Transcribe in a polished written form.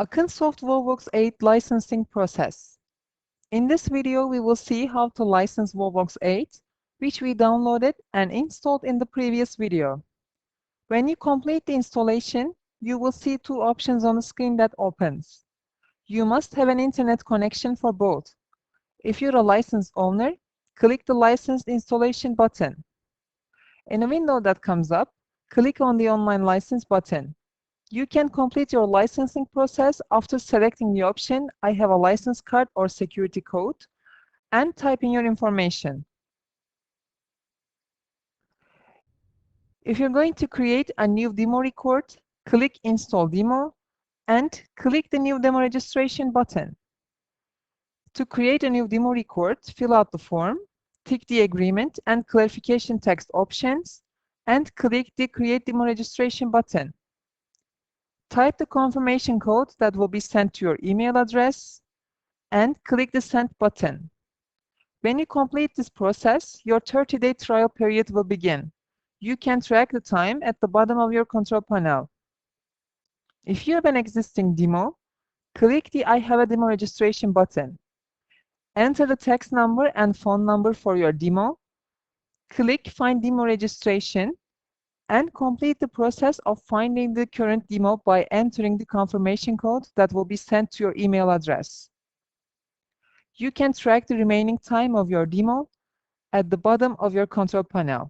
AKINSOFT WOLVOX 8 licensing process. In this video, we will see how to license WOLVOX 8, which we downloaded and installed in the previous video. When you complete the installation, you will see two options on the screen that opens. You must have an internet connection for both. If you're a license owner, click the licensed installation button. In a window that comes up, click on the online license button. You can complete your licensing process after selecting the option I have a license card or security code and type in your information. If you're going to create a new demo record, click Install Demo and click the New Demo Registration button. To create a new demo record, fill out the form, tick the agreement and clarification text options, and click the Create Demo Registration button. Type the confirmation code that will be sent to your email address and click the Send button. When you complete this process, your 30-day trial period will begin. You can track the time at the bottom of your control panel. If you have an existing demo, click the I have a demo registration button. Enter the text number and phone number for your demo. Click Find Demo Registration and complete the process of finding the current demo by entering the confirmation code that will be sent to your email address. You can track the remaining time of your demo at the bottom of your control panel.